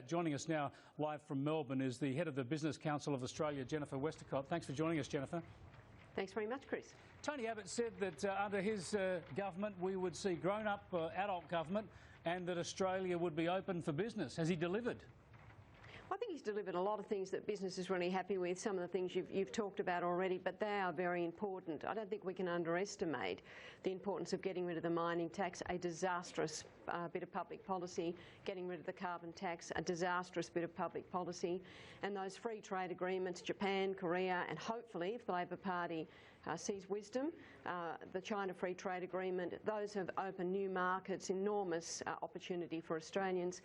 Joining us now live from Melbourne is the head of the Business Council of Australia, Jennifer Westacott. Thanks for joining us, Jennifer. Thanks very much, Chris. Tony Abbott said that under his government we would see grown-up adult government and that Australia would be open for business. Has he delivered? I think he's delivered a lot of things that business is really happy with, some of the things you've talked about already, but they are very important. I don't think we can underestimate the importance of getting rid of the mining tax, a disastrous bit of public policy, getting rid of the carbon tax, a disastrous bit of public policy, and those free trade agreements, Japan, Korea, and hopefully, if the Labor Party sees wisdom, the China Free Trade Agreement, those have opened new markets, enormous opportunity for Australians.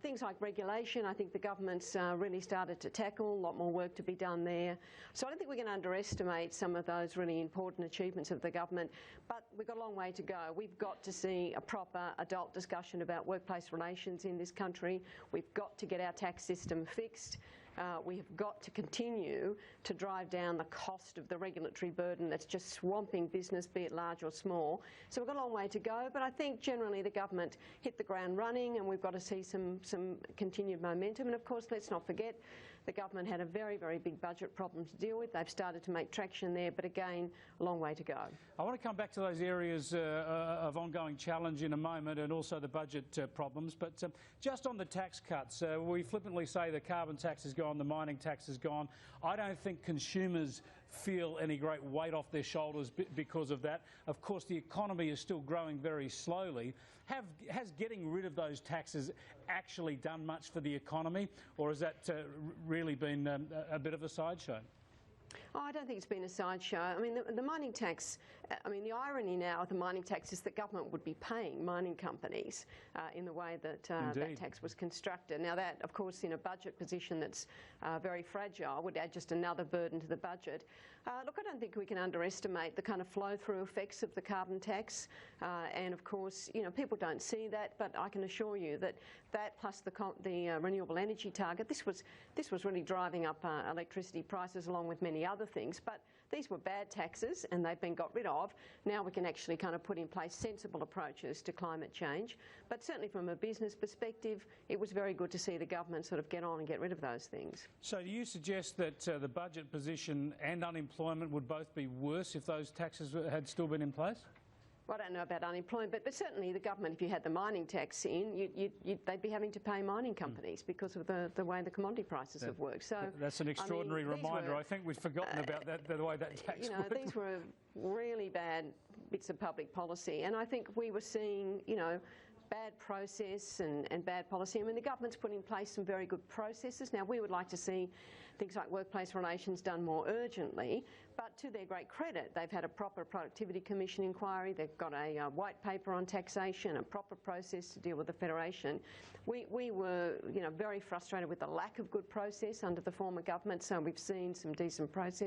Things like regulation, I think the government's really started to tackle, a lot more work to be done there. So I don't think we can underestimate some of those really important achievements of the government, but we've got a long way to go. We've got to see a proper adult discussion about workplace relations in this country. We've got to get our tax system fixed. We have got to continue to drive down the cost of the regulatory burden that's just swamping business, be it large or small. So we've got a long way to go, but I think generally the government hit the ground running and we've got to see some continued momentum. And of course, let's not forget, the government had a very, very big budget problem to deal with. They've started to make traction there, but again, a long way to go. I want to come back to those areas of ongoing challenge in a moment and also the budget problems, but just on the tax cuts, we flippantly say the carbon tax is gone, the mining tax is gone. I don't think consumers feel any great weight off their shoulders because of that. Of course, the economy is still growing very slowly. Has getting rid of those taxes actually done much for the economy, or has that really been a bit of a sideshow? Oh, I don't think it's been a sideshow. I mean, the mining tax, the irony now of the mining tax is that government would be paying mining companies in the way that that tax was constructed. Now that, of course, in a budget position that's very fragile, would add just another burden to the budget. Look, I don't think we can underestimate the kind of flow-through effects of the carbon tax. And of course, people don't see that, but I can assure you that that plus the renewable energy target, this was really driving up electricity prices along with many other things, but these were bad taxes and they've been got rid of. Now we can actually kind of put in place sensible approaches to climate change, but certainly from a business perspective it was very good to see the government sort of get on and get rid of those things. So do you suggest that the budget position and unemployment would both be worse if those taxes had still been in place? Well, I don't know about unemployment, but certainly the government, if you had the mining tax in, they'd be having to pay mining companies because of the way the commodity prices have worked. So that's an extraordinary reminder. I think we've forgotten about that, the way that tax worked. These were really bad bits of public policy, and I think we were seeing, bad process and bad policy. I mean, the government's put in place some very good processes. Now, we would like to see things like workplace relations done more urgently, but to their great credit, they've had a proper Productivity Commission inquiry. They've got a white paper on taxation, a proper process to deal with the Federation. We were, very frustrated with the lack of good process under the former government, so we've seen some decent process.